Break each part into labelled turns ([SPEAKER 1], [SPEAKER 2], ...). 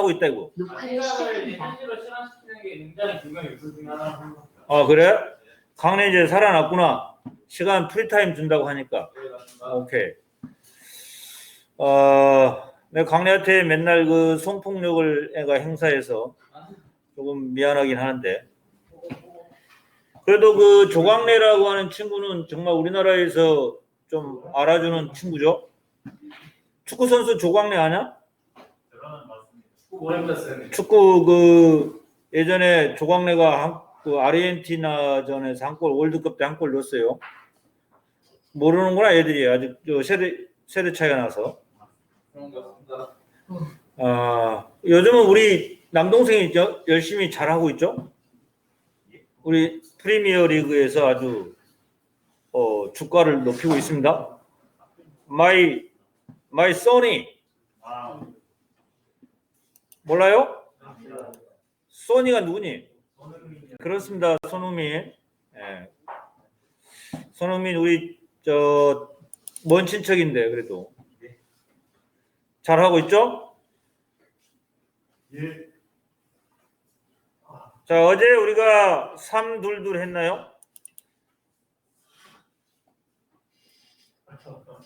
[SPEAKER 1] 하고 있다 이거.
[SPEAKER 2] 녹화를 시작합니다.
[SPEAKER 3] 현실로 실현시키는 게 굉장히 중요한 요소 중에 하나라는 것 같아요.
[SPEAKER 1] 아 그래? 강내 이제 살아났구나. 시간 프리타임 준다고 하니까.
[SPEAKER 3] 네, 맞습니다.
[SPEAKER 1] 오케이. 내가 강내한테 맨날 그 성폭력을 애가 행사해서 조금 미안하긴 하는데, 그래도 그 조광래라고 하는 친구는 정말 우리나라에서 좀 알아주는 친구죠. 축구 선수 조광래 아냐?
[SPEAKER 3] 저는 맞습니다. 축구 오래 했어요.
[SPEAKER 1] 축구 그 예전에 조광래가 그 아르헨티나전에서 한 골, 월드컵 때 한 골 넣었어요. 모르는구나 애들이 아직 저 세대 차이가 나서.
[SPEAKER 3] 그런 것 같습니다.
[SPEAKER 1] 요즘은 우리 남동생이 열심히 잘하고 있죠. 우리 프리미어 리그에서 아주 주가를 높이고 있습니다. My son이
[SPEAKER 3] 아,
[SPEAKER 1] 몰라요? 소니가 누구니?
[SPEAKER 3] 손흥민이요.
[SPEAKER 1] 그렇습니다. 손흥민. 예. 손흥민 우리 저 먼 친척인데 그래도 잘하고 있죠?
[SPEAKER 3] 예.
[SPEAKER 1] 자, 어제 우리가 3-2 했나요?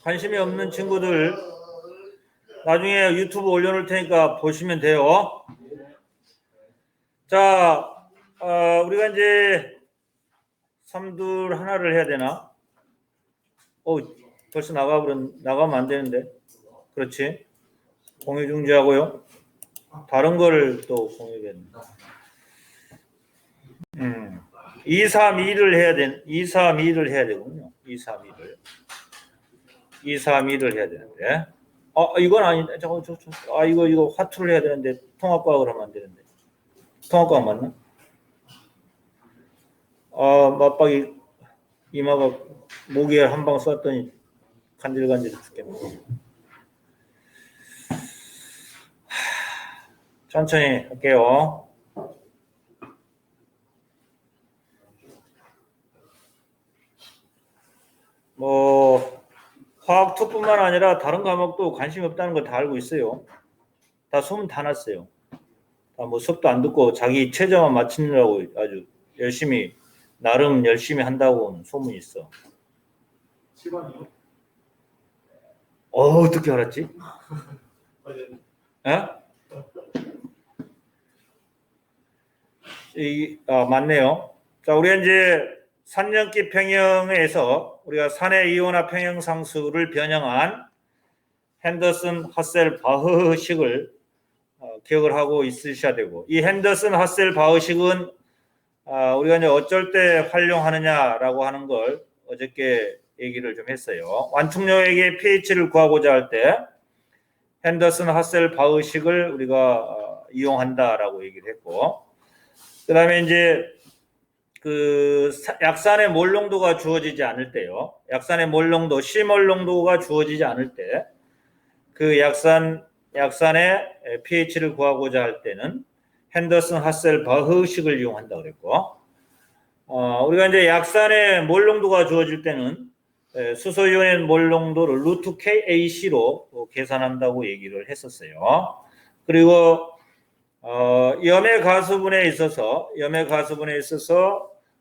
[SPEAKER 1] 관심이 없는 친구들 나중에 유튜브 올려놓을 테니까 보시면 돼요. 자, 우리가 이제 3-2 하나를 해야 되나? 벌써 나가면 안 되는데. 그렇지. 공유 중지하고요. 다른 거를 또 공유했네. 2-3-2를 해야 2-3-2를 해야 되군요. 2-3-2를. 2-3-2를 해야 되는데. 이건 아닌데. 이거 화투를 해야 되는데 통합과학을 하면 안 되는데. 통합과학 맞나? 맞박이 이마가 모기에 한 방 쐈더니 간질간질 죽겠네. 천천히 할게요. 화학 2뿐만 아니라 다른 과목도 관심이 없다는 거 다 알고 있어요. 다 소문 다 났어요. 다 뭐 수업도 안 듣고 자기 최저만 맞추느라고 아주 나름 열심히 한다고 소문이 있어.
[SPEAKER 3] 7번이요?
[SPEAKER 1] 어떻게 알았지? 맞네요. 자, 우리가 이제 산연기 평형에서 우리가 산의 이온화 평형상수를 변형한 핸더슨 하셀 바흐식을 기억을 하고 있으셔야 되고, 이 핸더슨 하셀 바흐식은 우리가 이제 어쩔 때 활용하느냐라고 하는 걸 어저께 얘기를 좀 했어요. 완충력의 pH를 구하고자 할 때 핸더슨 하셀 바흐식을 우리가 이용한다라고 얘기를 했고, 그 다음에 이제 그 약산의 몰 농도가 주어지지 않을 때요. 약산의 몰 농도, C몰 농도가 주어지지 않을 때 그 약산의 pH를 구하고자 할 때는 핸더슨 하셀 바흐식을 이용한다 그랬고, 우리가 이제 약산의 몰 농도가 주어질 때는 수소이온의 몰 농도를 루트 KAC로 계산한다고 얘기를 했었어요. 그리고 염의 가수분에 있어서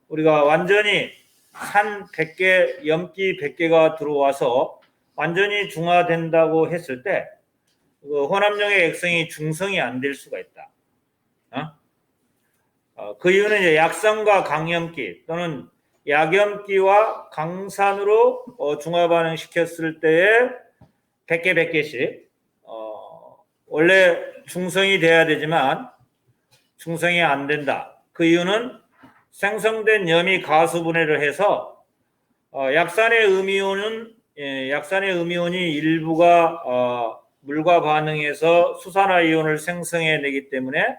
[SPEAKER 1] 우리가 완전히 산 100개, 염기 100개가 들어와서 완전히 중화된다고 했을 때 그 혼합용의 액성이 중성이 안 될 수가 있다. 그 이유는 이제 약산과 강염기 또는 약염기와 강산으로 중화 반응 시켰을 때에 100개 100개씩 원래 중성이 돼야 되지만 중성이 안 된다. 그 이유는 생성된 염이 가수분해를 해서 약산의 음이온이 일부가 물과 반응해서 수산화 이온을 생성해내기 때문에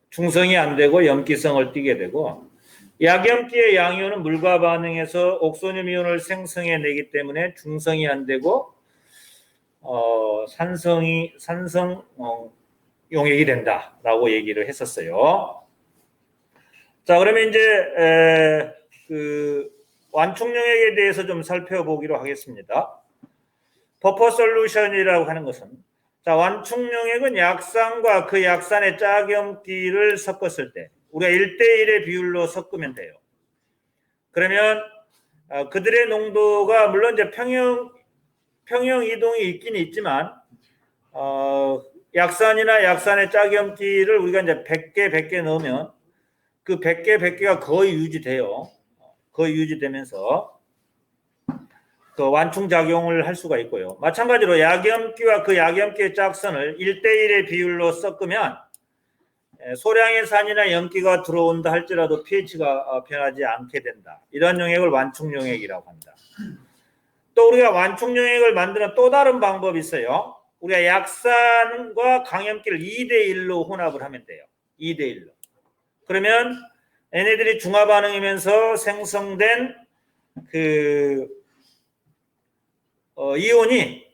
[SPEAKER 1] 중성이 안 되고 염기성을 띠게 되고, 약염기의 양이온은 물과 반응해서 옥소늄 이온을 생성해내기 때문에 중성이 안 되고 산성 용액이 된다라고 얘기를 했었어요. 자, 그러면 이제 그 완충용액에 대해서 좀 살펴보기로 하겠습니다. 버퍼 솔루션이라고 하는 것은 자, 완충용액은 약산과 그 약산의 짝염기를 섞었을 때 우리가 1대1의 비율로 섞으면 돼요. 그러면 그들의 농도가 물론 이제 평형 이동이 있긴 있지만 약산이나 약산의 짝염기를 우리가 이제 100개 넣으면 그 100개가 거의 유지돼요. 거의 유지되면서 그 완충 작용을 할 수가 있고요. 마찬가지로 약염기와 그 약염기의 짝선을 1대1의 비율로 섞으면 소량의 산이나 염기가 들어온다 할지라도 pH가 변하지 않게 된다. 이런 용액을 완충용액이라고 합니다. 또 우리가 완충용액을 만드는 또 다른 방법이 있어요. 우리가 약산과 강염기를 2대1로 혼합을 하면 돼요. 2대1로. 그러면 얘네들이 중화 반응이면서 생성된 이온이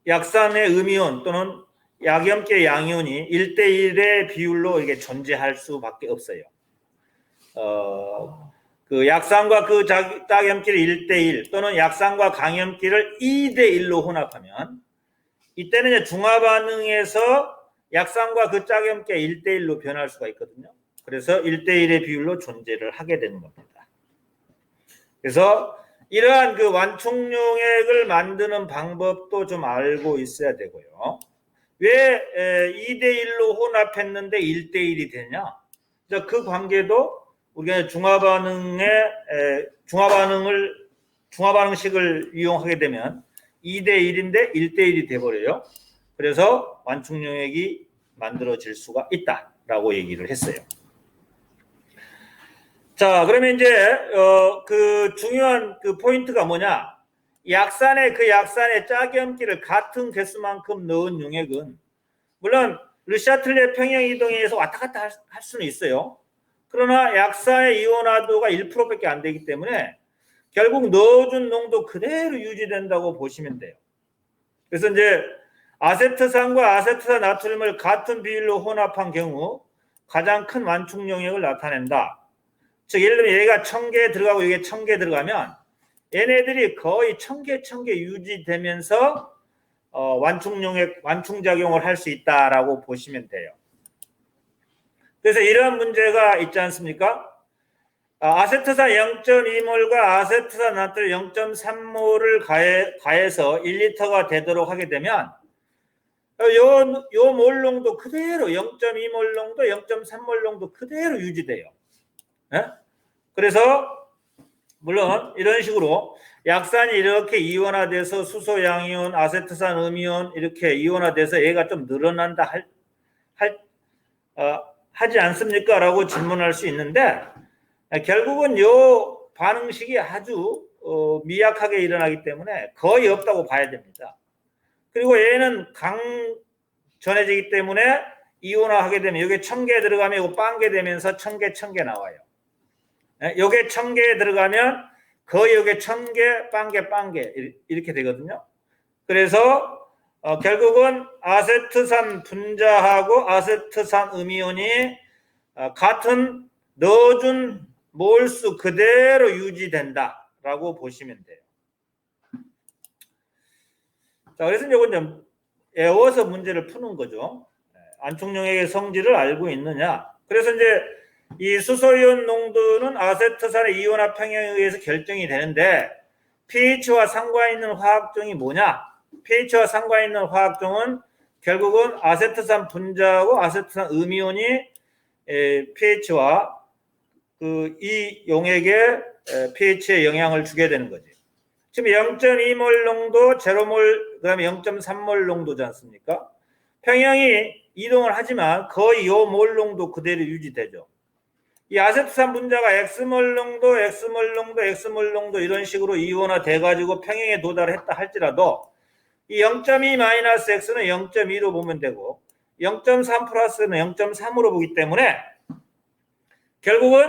[SPEAKER 1] 약산의 음이온 또는 약염기의 양이온이 1대1의 비율로 이게 존재할 수밖에 없어요. 그 약산과 그 짝염기를 1대1 또는 약산과 강염기를 2대1로 혼합하면 이때는 이제 중화 반응에서 약산과 그 짝염기가 1대1로 변할 수가 있거든요. 그래서 1대1의 비율로 존재를 하게 되는 겁니다. 그래서 이러한 그 완충용액을 만드는 방법도 좀 알고 있어야 되고요. 왜 2대1로 혼합했는데 1대1이 되냐? 그 관계도 우리가 중화 반응식을 이용하게 되면 2대1인데 1대1이 돼버려요. 그래서 완충용액이 만들어질 수가 있다라고 얘기를 했어요. 자, 그러면 이제 그 중요한 그 포인트가 뭐냐? 약산의 짝염기를 같은 개수만큼 넣은 용액은 물론 르샤틀레 평형 이동에 의해서 왔다 갔다 할 수는 있어요. 그러나 약산의 이온화도가 1%밖에 안 되기 때문에 결국 넣어준 농도 그대로 유지된다고 보시면 돼요. 그래서 이제 아세트산과 아세트산 나트륨을 같은 비율로 혼합한 경우 가장 큰 완충 용액을 나타낸다. 즉 예를 들면 얘가 1000개 들어가고 이게 1000개 들어가면 얘네들이 거의 1000개 유지되면서 완충작용을 할 수 있다라고 보시면 돼요. 그래서 이런 문제가 있지 않습니까? 아세트산 0.2몰과 아세트산 나트륨 0.3몰을 가해서 1리터가 되도록 하게 되면 요 몰농도 그대로 0.2몰 농도, 0.3몰 농도 그대로 유지돼요. 네? 그래서 물론 이런 식으로 약산이 이렇게 이온화돼서 수소 양이온, 아세트산 음이온 이렇게 이온화돼서 얘가 좀 늘어난다 하지 않습니까? 라고 질문할 수 있는데 결국은 요 반응식이 아주 미약하게 일어나기 때문에 거의 없다고 봐야 됩니다. 그리고 얘는 강전해지기 때문에 이온화하게 되면 여기 1000개 들어가면 이거 빵개 되면서 1000개 나와요. 여기에 1000개 들어가면 거의 여기에 1000개 빵개 이렇게 되거든요. 그래서 결국은 아세트산 분자하고 아세트산 음이온이 같은 넣어준 몰수 그대로 유지된다라고 보시면 돼요. 자, 그래서 이건 좀 외워서 문제를 푸는 거죠. 완충용액의 성질을 알고 있느냐. 그래서 이제 이 수소이온 농도는 아세트산의 이온화 평형에 의해서 결정이 되는데 pH와 상관있는 화학종이 뭐냐? pH와 상관있는 화학종은 결국은 아세트산 분자하고 아세트산 음이온이 pH와 이 용액의 pH에 영향을 주게 되는 거지. 지금 0.2몰 농도, 0몰, 그 다음에 0.3몰 농도지 않습니까? 평형이 이동을 하지만 거의 요 몰 농도 그대로 유지되죠. 이 아세트산 분자가 X몰 농도 이런 식으로 이온화 돼가지고 평형에 도달했다 할지라도 이 0.2-X는 0.2로 보면 되고 0.3 플러스는 0.3으로 보기 때문에 결국은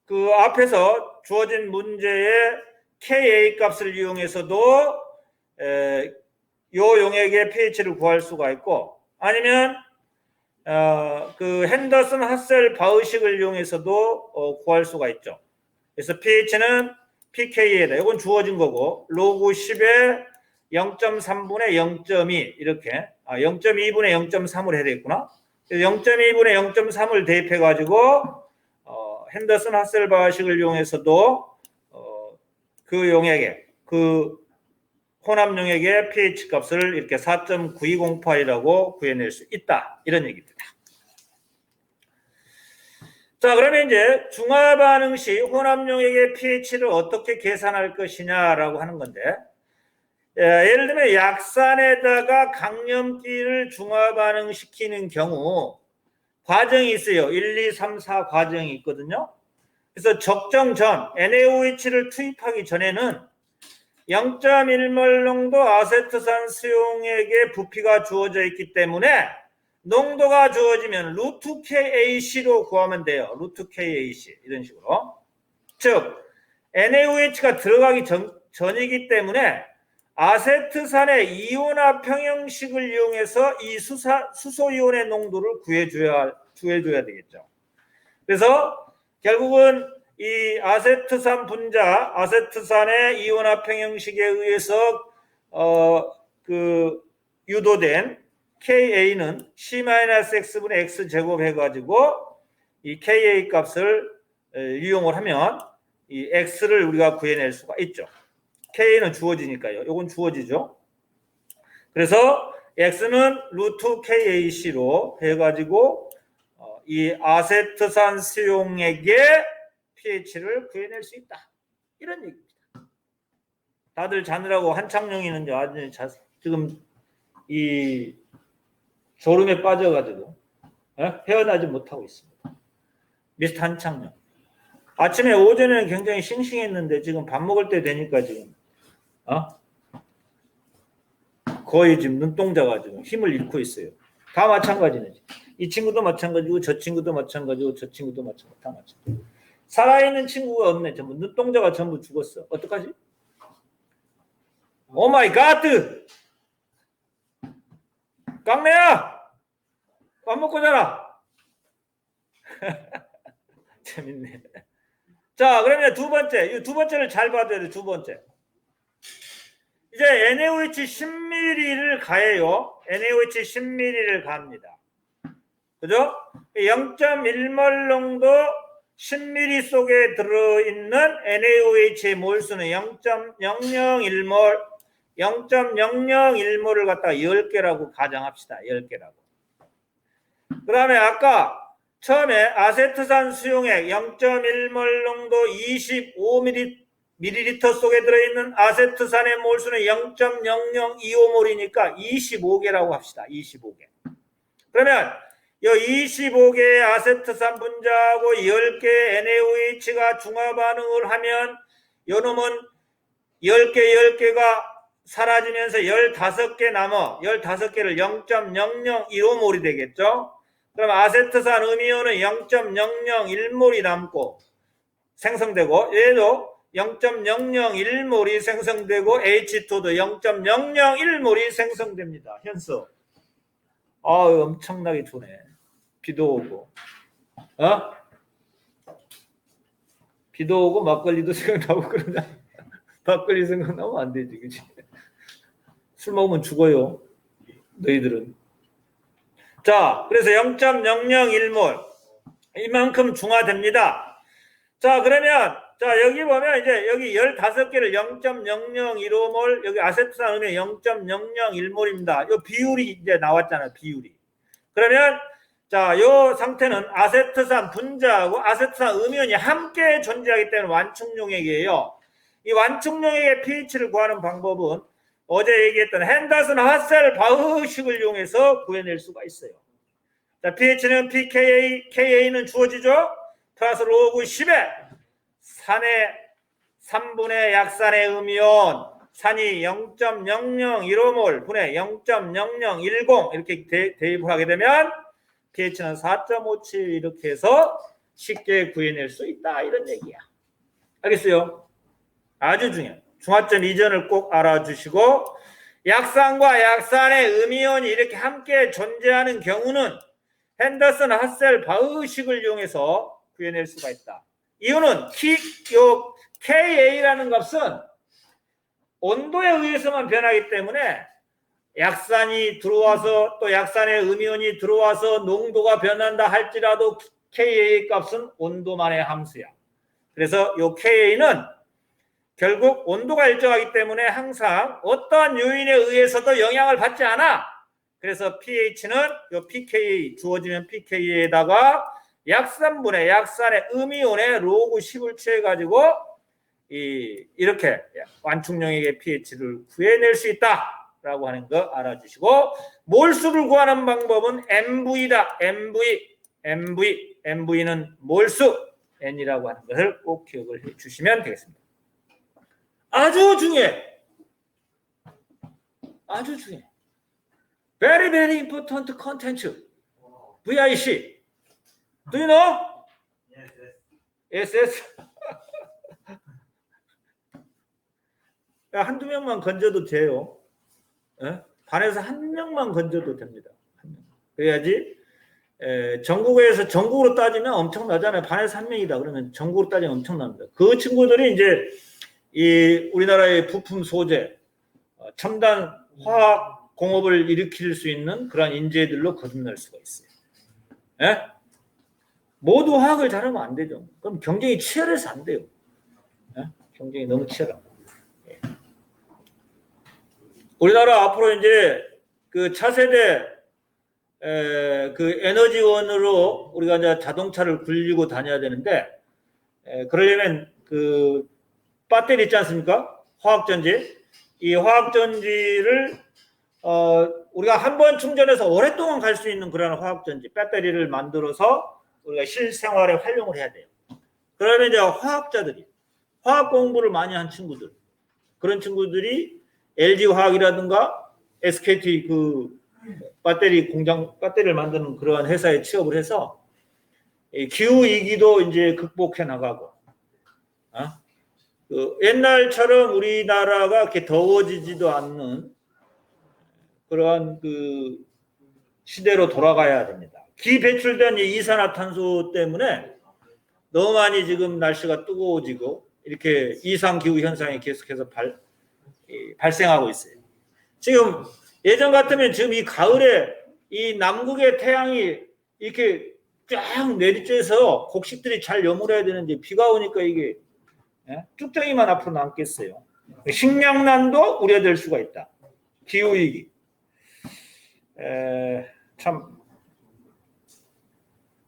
[SPEAKER 1] 그 앞에서 주어진 문제의 Ka 값을 이용해서도 요 용액의 pH를 구할 수가 있고 아니면 그 핸더슨 하셀 바흐식을 이용해서도 구할 수가 있죠. 그래서 pH는 pK에다 이건 주어진 거고 로그 10에 0.3분의 0.2 이렇게 0.2분의 0.3을 해야 되겠구나. 0.2분의 0.3을 대입해 가지고 핸더슨 하셀바흐식을 이용해서도 그 용액의 그 혼합 용액의 pH 값을 이렇게 4.9208이라고 구해낼 수 있다. 이런 얘기입니다. 자, 그러면 이제 중화 반응 시 혼합 용액의 pH를 어떻게 계산할 것이냐라고 하는 건데, 예를 들면 약산에다가 강염기를 중화 반응시키는 경우 과정이 있어요. 1, 2, 3, 4 과정이 있거든요. 그래서 적정 전 NaOH를 투입하기 전에는 0.1몰 농도 아세트산 수용액의 부피가 주어져 있기 때문에 농도가 주어지면 루트 KAC로 구하면 돼요. 루트 KAC 이런 식으로. 즉 NaOH가 들어가기 전이기 때문에 아세트산의 이온화 평형식을 이용해서 이 수소이온의 농도를 구해줘야 되겠죠. 그래서 결국은 이 아세트산 분자, 아세트산의 이온화 평형식에 의해서 유도된 Ka는 C-X분의 X제곱 해가지고 이 Ka 값을 이용을 하면 이 X를 우리가 구해낼 수가 있죠. K는 주어지니까요. 이건 주어지죠. 그래서 X는 루트 KAC로 해가지고 이 아세트산 수용액의 pH를 구해낼 수 있다. 이런 얘기입니다. 다들 자느라고 한창용이는 지금 이 졸음에 빠져가지고 헤어나지 못하고 있습니다. 미스터 한창용. 아침에 오전에는 굉장히 싱싱했는데 지금 밥 먹을 때 되니까 지금 거의 지금 눈동자가 지금 힘을 잃고 있어요. 다 마찬가지네. 이 친구도 마찬가지고 저 친구도 마찬가지고 저 친구도 마찬가지고 다 마찬가지고. 살아있는 친구가 없네. 전부 눈동자가 전부 죽었어. 어떡하지? 오 마이 갓! 깡내야! 밥 먹고 자라! 재밌네. 자, 그러면 두 번째. 이 두 번째를 잘 봐야 돼. 두 번째. 이제 NaOH 10ml를 가해요. NaOH 10ml를 가합니다. 그죠? 0.1몰 농도 10ml 속에 들어있는 NaOH의 몰수는 0.001몰, 0.001몰을 갖다가 10개라고 가정합시다. 10개라고. 그 다음에 아까 처음에 아세트산 수용액 0.1몰 농도 25ml 속에 들어있는 아세트산의 몰수는 0.0025몰이니까 25개라고 합시다. 25개. 그러면 이 25개의 아세트산 분자하고 10개의 NaOH가 중화 반응을 하면 요놈은 10개가 사라지면서 15개 남아 15개를 0.0015몰이 되겠죠. 그럼 아세트산 음이온은 0.001몰이 남고 생성되고 얘도 0.001몰이 생성되고 H2도 0.001몰이 생성됩니다. 현수. 엄청나게 좋네. 비도 오고 비도 오고 막걸리도 생각나고 그러냐. 막걸리 생각나면 안 되지. 그치? 술 먹으면 죽어요. 너희들은. 자, 그래서 0.001몰 이만큼 중화됩니다. 자, 그러면 자, 여기 보면 이제 여기 15개를 0.0015몰, 여기 아세트산 음이 0.001몰입니다. 이 비율이 이제 나왔잖아요. 비율이. 그러면 자, 이 상태는 아세트산 분자하고 아세트산 음이온이 함께 존재하기 때문에 완충용액이에요. 이 완충용액의 pH를 구하는 방법은 어제 얘기했던 핸더슨 하셀바흐식을 이용해서 구해낼 수가 있어요. 자, pH는 pKa, Ka는 주어지죠? 플러스 로그 10에 산의 3분의 약산의 음이온, 산이 0.0015몰 분의 0.0010 이렇게 대입을 하게 되면 pH는 4.57 이렇게 해서 쉽게 구해낼 수 있다. 이런 얘기야. 알겠어요? 아주 중요해요. 중화점 이전을 꼭 알아주시고 약산과 약산의 음이온이 이렇게 함께 존재하는 경우는 핸더슨 하셀바흐식을 이용해서 구해낼 수가 있다. 이유는 KA라는 값은 온도에 의해서만 변하기 때문에 약산이 들어와서 또 약산의 음이온이 들어와서 농도가 변한다 할지라도 Ka 값은 온도만의 함수야. 그래서 이 Ka는 결국 온도가 일정하기 때문에 항상 어떠한 요인에 의해서도 영향을 받지 않아. 그래서 pH는 이 pK 주어지면 pK에다가 약산분의 약산의 음이온의 로그 10을 취해가지고 이렇게 완충용액의 pH를 구해낼 수 있다라고 하는 거 알아주시고, 몰수를 구하는 방법은 MV다. MV는 몰수 N이라고 하는 것을 꼭 기억을 해주시면 되겠습니다. 아주 중요해. 아주 중요해. Very, very important content. VIC. Do you know? Yes. 한두 명만 건져도 돼요. 반에서 한 명만 건져도 됩니다. 그래야지 전국에서 전국으로 따지면 엄청나잖아요. 반에서 한 명이다 그러면 전국으로 따지면 엄청납니다. 그 친구들이 이제 이 우리나라의 부품 소재, 첨단 화학 공업을 일으킬 수 있는 그런 인재들로 거듭날 수가 있어요. 모두 화학을 잘하면 안 되죠. 그럼 경쟁이 치열해서 안 돼요. 경쟁이 너무 치열합니다. 우리나라 앞으로 이제 그 차세대 그 에너지원으로 우리가 이제 자동차를 굴리고 다녀야 되는데, 그러려면 그 배터리 있지 않습니까? 화학전지. 이 화학전지를 우리가 한 번 충전해서 오랫동안 갈 수 있는 그런 화학전지, 배터리를 만들어서 우리가 실생활에 활용을 해야 돼요. 그러면 이제 화학자들이, 화학 공부를 많이 한 친구들, 그런 친구들이 LG화학이라든가 SKT 그 배터리 공장, 배터리를 만드는 그러한 회사에 취업을 해서 기후 위기도 이제 극복해 나가고, 그 옛날처럼 우리나라가 이렇게 더워지지도 않는 그러한 그 시대로 돌아가야 됩니다. 기배출된 이산화탄소 때문에 너무 많이 지금 날씨가 뜨거워지고 이렇게 이상기후 현상이 계속해서 발생하고 있어요. 지금 예전 같으면 지금 이 가을에 이 남극의 태양이 이렇게 쫙 내리쬐서 곡식들이 잘 여물어야 되는데 비가 오니까 이게 쭉정이만 앞으로 남겠어요. 식량난도 우려될 수가 있다. 기후위기. 참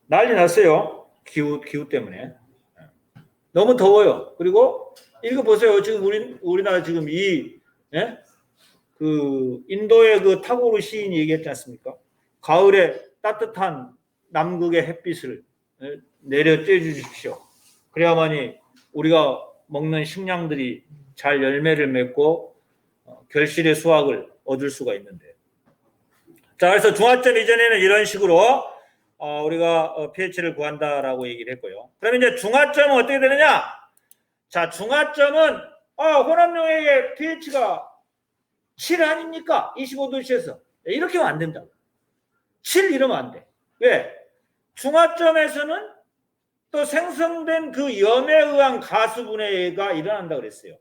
[SPEAKER 1] 난리 났어요. 기후 때문에. 너무 더워요. 그리고 이거 보세요. 지금 우리나라 지금 그 인도의 그 타고르 시인이 얘기했지 않습니까? 가을에 따뜻한 남극의 햇빛을 내려 쬐 주십시오. 그래야만이 우리가 먹는 식량들이 잘 열매를 맺고 결실의 수확을 얻을 수가 있는데. 자, 그래서 중화점 이전에는 이런 식으로 우리가 pH를 구한다라고 얘기를 했고요. 그러면 이제 중화점은 어떻게 되느냐? 자, 중화점은 혼합용액의 pH가 7 아닙니까? 25도씨에서. 이렇게 하면 안 된다고. 7 이러면 안 돼. 왜? 중화점에서는 또 생성된 그 염에 의한 가수분해가 일어난다 그랬어요.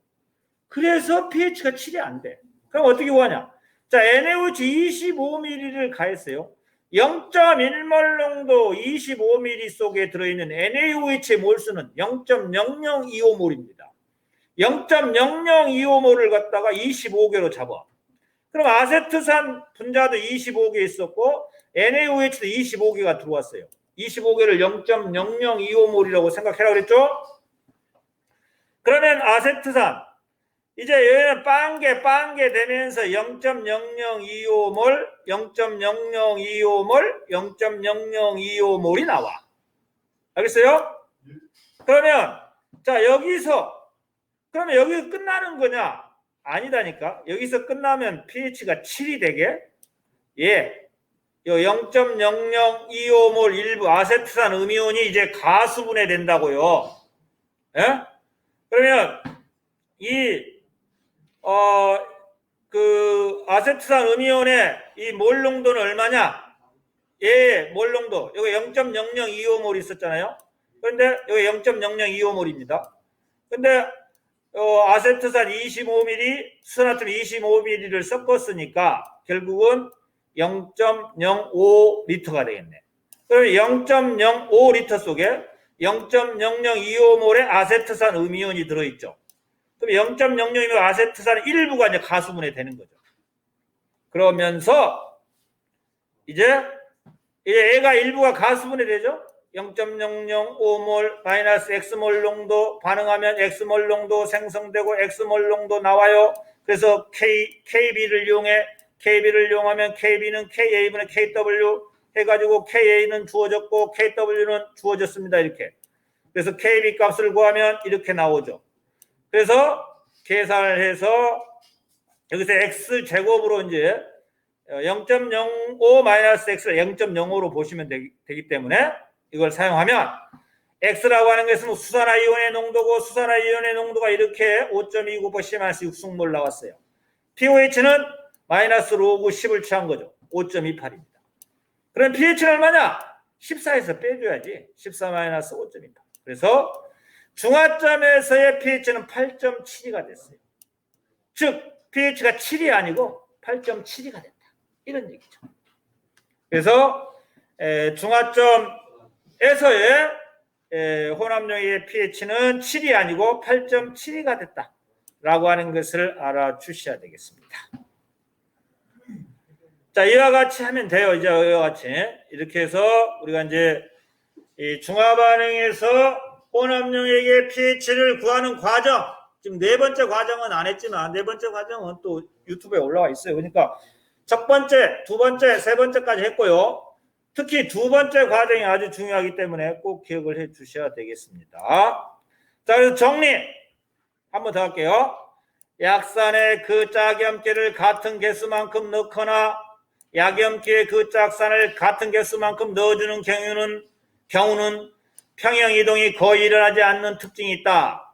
[SPEAKER 1] 그래서 pH가 7이 안 돼. 그럼 어떻게 구하냐? 자, NaOH 25ml를 가했어요. 0.1몰 농도 25ml 속에 들어있는 NaOH의 몰수는 0.0025몰입니다. 0.0025몰을 갖다가 25개로 잡아. 그럼 아세트산 분자도 25개 있었고 NaOH도 25개가 들어왔어요. 25개를 0.0025몰이라고 생각해라 그랬죠? 그러면 아세트산 이제 얘는 빵개 되면서 0.0025몰, 0.0025몰, 0.0025몰이 나와. 알겠어요? 그러면 자 그러면 여기 끝나는 거냐? 아니다니까. 여기서 끝나면 pH가 7이 되게 요 0.0025몰 일부 아세트산 음이온이 이제 가수분해 된다고요. 예? 그러면 그 아세트산 음이온의 이 몰 농도는 얼마냐? 몰 농도. 여기 0.0025몰 있었잖아요. 그런데 여기 0.0025몰입니다. 근데 아세트산 25ml, 수산화툼 25ml를 섞었으니까 결국은 0.05리터가 되겠네. 그러면 0.05리터 속에 0.0025몰의 아세트산 음이온이 들어있죠. 그럼 0.00이면 아세트산 일부가 이제 가수분해 되는 거죠. 그러면서 이제 얘가 일부가 가수분해 되죠. 0.005몰 마이너스 X몰 농도 반응하면 X몰 농도 생성되고 X몰 농도 나와요. 그래서 KB를 이용하면 KB는 KA분의 KW 해가지고 KA는 주어졌고 KW는 주어졌습니다. 이렇게. 그래서 KB 값을 구하면 이렇게 나오죠. 그래서 계산을 해서 여기서 X제곱으로 이제 0.05 마이너스 X를 0.05로 보시면 되기 때문에 이걸 사용하면 X라고 하는 것은 수산화이온의 농도고 수산화이온의 농도가 이렇게 5.2 곱하기 10-6승몰 나왔어요. pOH는 마이너스 로그 10을 취한 거죠. 5.28입니다. 그럼 pH는 얼마냐? 14에서 빼줘야지. 14 마이너스 5.28. 그래서 중화점에서의 pH는 8.72가 됐어요. 즉 pH가 7이 아니고 8.72가 됐다. 이런 얘기죠. 그래서 중화점에서의 혼합용의 pH는 7이 아니고 8.72가 됐다. 라고 하는 것을 알아주셔야 되겠습니다. 자, 이와 같이 하면 돼요. 이제 이와 같이. 이렇게 해서 우리가 이제 이 중화반응에서 혼합용액의 pH를 구하는 과정, 지금 네 번째 과정은 안 했지만 네 번째 과정은 또 유튜브에 올라와 있어요. 그러니까 첫 번째, 두 번째, 세 번째까지 했고요. 특히 두 번째 과정이 아주 중요하기 때문에 꼭 기억을 해 주셔야 되겠습니다. 자, 그래서 정리 한번 더 할게요. 약산의 그 짝염기를 같은 개수만큼 넣거나 약염기의 그 짝산을 같은 개수만큼 넣어주는 경우는 평형이동이 거의 일어나지 않는 특징이 있다.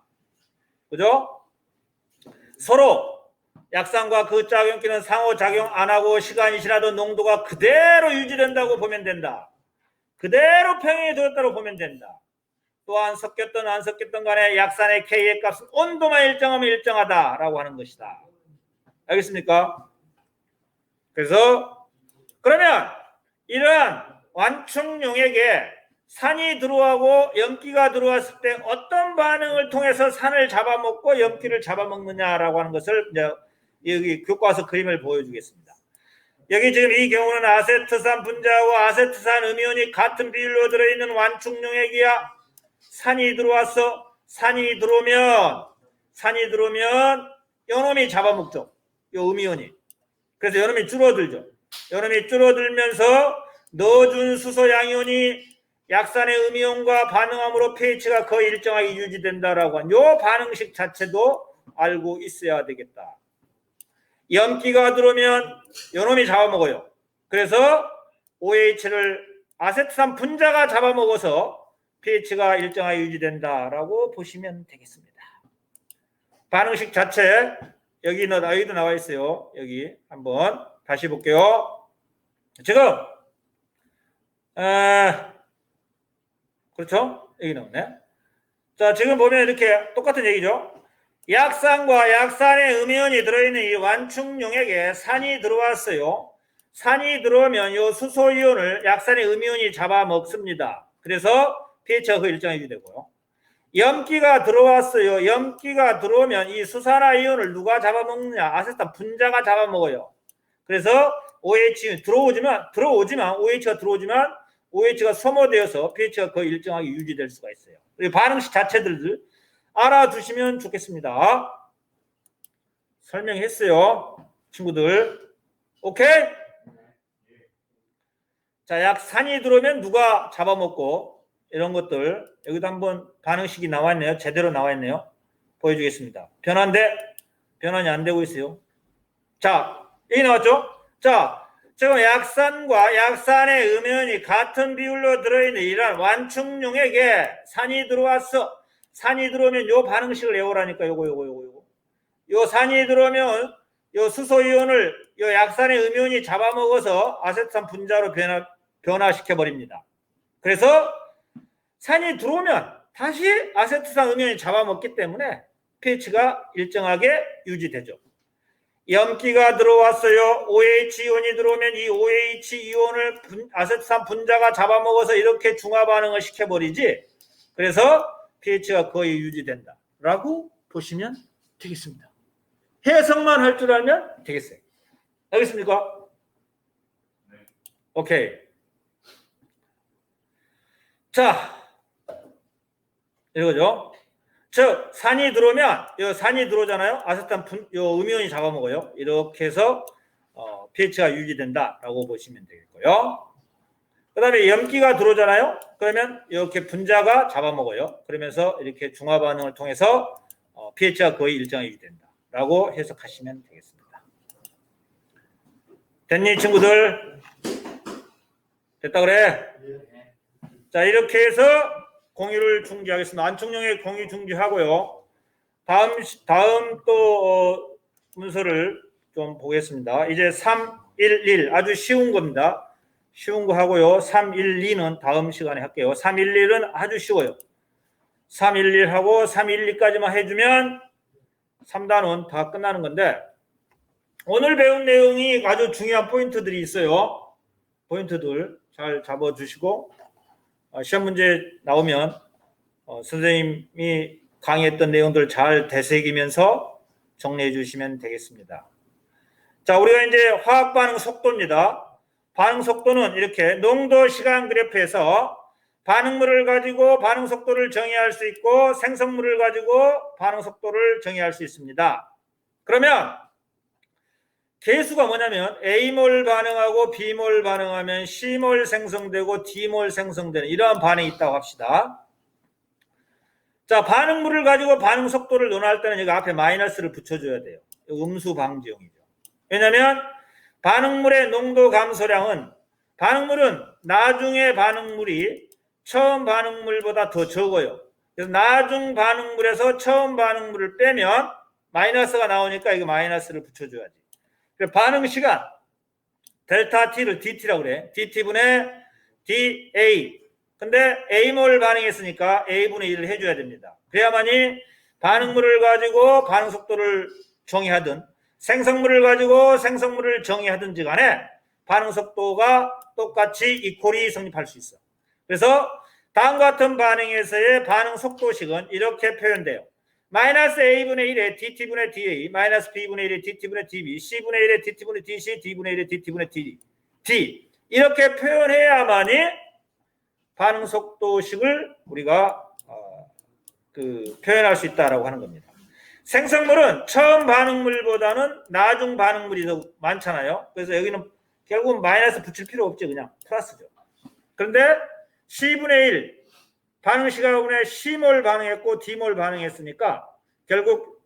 [SPEAKER 1] 그죠? 서로 약산과 그 짝염기는 상호작용 안 하고 시간이 지나도 농도가 그대로 유지된다고 보면 된다. 그대로 평형이 되었다고 보면 된다. 또한 섞였든 안 섞였든 간에 약산의 K의 값은 온도만 일정하면 일정하다라고 하는 것이다. 알겠습니까? 그래서 그러면 이러한 완충용액에 산이 들어오고 염기가 들어왔을 때 어떤 반응을 통해서 산을 잡아먹고 염기를 잡아먹느냐라고 하는 것을 이제 여기 교과서 그림을 보여주겠습니다. 여기 지금 이 경우는 아세트산 분자와 아세트산 음이온이 같은 비율로 들어있는 완충용액이야. 산이 들어왔어. 산이 들어오면 요놈이 잡아먹죠. 요 음이온이. 그래서 요놈이 줄어들죠. 요놈이 줄어들면서 넣어준 수소 양이온이 약산의 음이온과 반응함으로 pH가 거의 일정하게 유지된다라고 한 요 반응식 자체도 알고 있어야 되겠다. 염기가 들어오면 요놈이 잡아먹어요. 그래서 OH를 아세트산 분자가 잡아먹어서 pH가 일정하게 유지된다라고 보시면 되겠습니다. 반응식 자체 여기도 나와 있어요. 여기 한번 다시 볼게요. 지금 그렇죠? 여기 나오네. 자, 지금 보면 이렇게 똑같은 얘기죠. 약산과 약산의 음이온이 들어있는 이 완충용액에 산이 들어왔어요. 산이 들어오면 이 수소이온을 약산의 음이온이 잡아먹습니다. 그래서 pH가 그 일정하게 유지되고요. 염기가 들어왔어요. 염기가 들어오면 이 수산화이온을 누가 잡아먹느냐? 아세트산 분자가 잡아먹어요. 그래서 OH 들어오지만 OH가 들어오지만 OH가 소모되어서 pH가 거의 일정하게 유지될 수가 있어요. 반응식 자체들 알아두시면 좋겠습니다. 설명했어요. 친구들. 오케이? 자, 약산이 들어오면 누가 잡아먹고 이런 것들 여기도 한번 반응식이 나와 있네요. 제대로 나와 있네요. 보여주겠습니다. 변환이 안 되고 있어요. 자, 여기 나왔죠? 자, 지금 약산과 약산의 음이온이 같은 비율로 들어있는 이러한 완충용액에 산이 들어왔어. 산이 들어오면 요 반응식을 외우라니까 요거. 요 산이 들어오면 요 수소이온을 요 약산의 음이온이 잡아먹어서 아세트산 분자로 변화시켜 버립니다. 그래서 산이 들어오면 다시 아세트산 음이온이 잡아먹기 때문에 pH가 일정하게 유지되죠. 염기가 들어왔어요. OH 이온이 들어오면 이 OH 이온을 아세트산 분자가 잡아먹어서 이렇게 중화 반응을 시켜버리지. 그래서 pH가 거의 유지된다 라고 보시면 되겠습니다. 해석만 할 줄 알면 되겠어요. 알겠습니까?
[SPEAKER 3] 네.
[SPEAKER 1] 오케이. 자, 이거죠. 즉 산이 들어오면 이 산이 들어오잖아요. 아세탄 요 음이온이 잡아먹어요. 이렇게 해서 pH가 유지된다라고 보시면 되겠고요. 그다음에 염기가 들어오잖아요. 그러면 이렇게 분자가 잡아먹어요. 그러면서 이렇게 중화 반응을 통해서 pH가 거의 일정하게 유지된다라고 해석하시면 되겠습니다. 됐니 친구들? 됐다 그래? 자 이렇게 해서 공유를 중지하겠습니다. 안총령의 공유 중지하고요. 다음 또 문서를 좀 보겠습니다. 이제 311 아주 쉬운 겁니다. 쉬운 거 하고요. 312는 다음 시간에 할게요. 311은 아주 쉬워요. 311하고 312까지만 해주면 3단원 다 끝나는 건데 오늘 배운 내용이 아주 중요한 포인트들이 있어요. 포인트들 잘 잡아주시고 시험 문제 나오면 선생님이 강의했던 내용들 잘 되새기면서 정리해 주시면 되겠습니다. 자, 우리가 이제 화학 반응 속도입니다. 반응 속도는 이렇게 농도 시간 그래프에서 반응물을 가지고 반응 속도를 정의할 수 있고 생성물을 가지고 반응 속도를 정의할 수 있습니다. 그러면 계수가 뭐냐면 A몰 반응하고 B몰 반응하면 C몰 생성되고 D몰 생성되는 이러한 반응이 있다고 합시다. 자, 반응물을 가지고 반응 속도를 논할 때는 여기 앞에 마이너스를 붙여줘야 돼요. 음수 방지용이죠. 왜냐하면 반응물의 농도 감소량은 반응물은 나중에 반응물이 처음 반응물보다 더 적어요. 그래서 나중 반응물에서 처음 반응물을 빼면 마이너스가 나오니까 이거 마이너스를 붙여줘야지. 반응 시간 델타 T를 DT라고 그래. DT분의 DA. 근데 A몰 반응했으니까 A분의 1을 해줘야 됩니다. 그래야만이 반응물을 가지고 반응 속도를 정의하든 생성물을 가지고 생성물을 정의하든지 간에 반응 속도가 똑같이 이퀄이 성립할 수 있어. 그래서 다음과 같은 반응에서의 반응 속도식은 이렇게 표현돼요. 마이너스 A분의 1에 DT분의 DA, 마이너스 B분의 1에 DT분의 DB, C분의 1에 DT분의 DC, D분의 1에 DT분의 D. 이렇게 표현해야만이 반응 속도식을 우리가 표현할 수 있다라고 하는 겁니다. 생성물은 처음 반응물보다는 나중 반응물이 더 많잖아요. 그래서 여기는 결국은 마이너스 붙일 필요 없죠. 그냥 플러스죠. 그런데 C분의 1 반응 시간분의 C몰 반응했고 D몰 반응했으니까 결국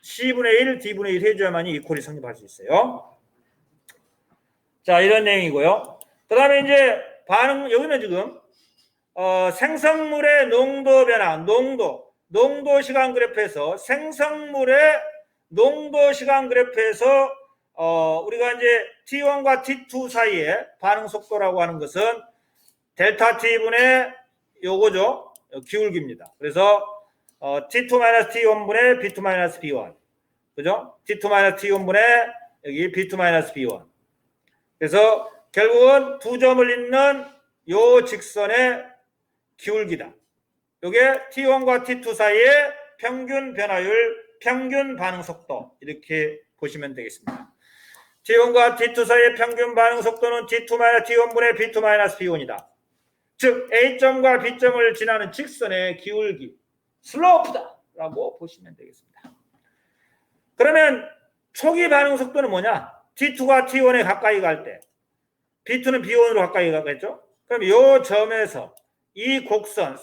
[SPEAKER 1] C분의 1, D분의 1 해줘야만이 이퀄이 성립할 수 있어요. 자, 이런 내용이고요. 그 다음에 이제 반응, 여기는 지금 생성물의 농도 변화, 농도 시간 그래프에서 생성물의 농도 시간 그래프에서 우리가 이제 T1과 T2 사이의 반응 속도라고 하는 것은 델타 T분의 요거죠. 기울기입니다. 그래서 T2-T1분의 B2-B1. 그죠? T2-T1분의 여기 B2-B1. 그래서 결국은 두 점을 잇는 요 직선의 기울기다. 요게 T1과 T2 사이의 평균 변화율, 평균 반응 속도 이렇게 보시면 되겠습니다. T1과 T2 사이의 평균 반응 속도는 T2-T1분의 B2-B1이다. 즉 A점과 B점을 지나는 직선의 기울기, 슬로프다 라고 보시면 되겠습니다. 그러면 초기 반응 속도는 뭐냐? T2가 T1에 가까이 갈 때 B2는 B1으로 가까이 가겠죠? 그럼 이 점에서 이 곡선,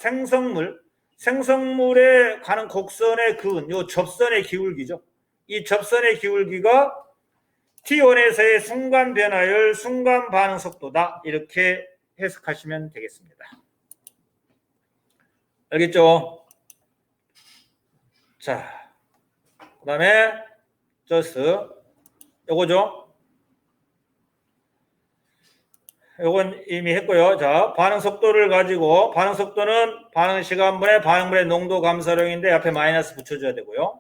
[SPEAKER 1] 생성물에 가는 곡선의 그은, 이 접선의 기울기죠. 이 접선의 기울기가 T1에서의 순간 변화율, 순간 반응 속도다. 이렇게 해석하시면 되겠습니다. 알겠죠? 자, 그 다음에 just 요거죠. 요건 이미 했고요. 자, 반응 속도를 가지고 반응 속도는 반응 시간분의 반응물의 농도 감소량인데 앞에 마이너스 붙여줘야 되고요.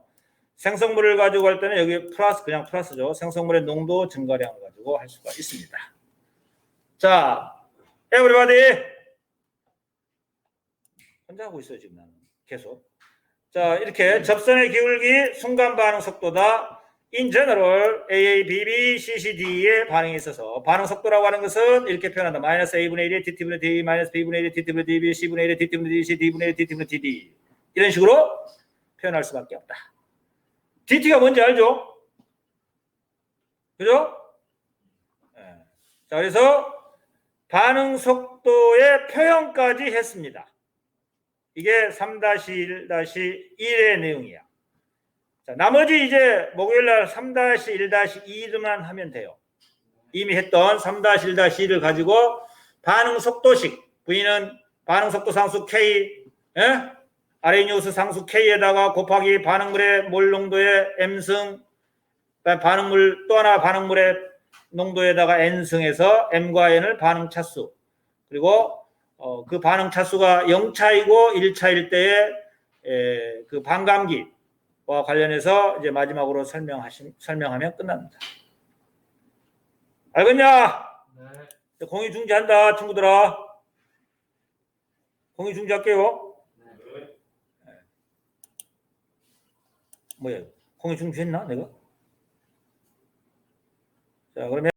[SPEAKER 1] 생성물을 가지고 할 때는 여기 플러스, 그냥 플러스죠. 생성물의 농도 증가량을 가지고 할 수가 있습니다. 자, everybody. 혼자 하고 있어요, 지금 나는. 계속. 자, 이렇게 접선의 기울기, 순간 반응 속도다. In general, AA, BB, CCD의 반응이 있어서 반응 속도라고 하는 것은 이렇게 표현한다. 마이너스 A분의 1에 DT분의 D, 마이너스 B분의 1에 DT분의 DB, C분의 1에 DT분의 DC, D분의 1에 DT분의 DD. 이런 식으로 표현할 수밖에 없다. DT가 뭔지 알죠? 그죠? 네. 자, 그래서 반응 속도의 표현까지 했습니다. 이게 3-1-1의 내용이야. 자, 나머지 이제 목요일날 3-1-2만 하면 돼요. 이미 했던 3-1-2를 가지고 반응 속도식, V는 반응 속도 상수 K, 아레니우스 상수 K에다가 곱하기 반응물의 몰 농도의 M승, 반응물 또 하나 반응물의 농도에다가 N승해서 M과 N을 반응 차수, 그리고 그 반응 차수가 0차이고 1차일 때의 그 반감기와 관련해서 이제 마지막으로 설명하면 끝납니다. 알겠냐?
[SPEAKER 3] 네.
[SPEAKER 1] 공유 중지한다, 친구들아. 공유 중지할게요.
[SPEAKER 3] 네.
[SPEAKER 1] 뭐야? 공유 중지했나, 내가? 자, 그러면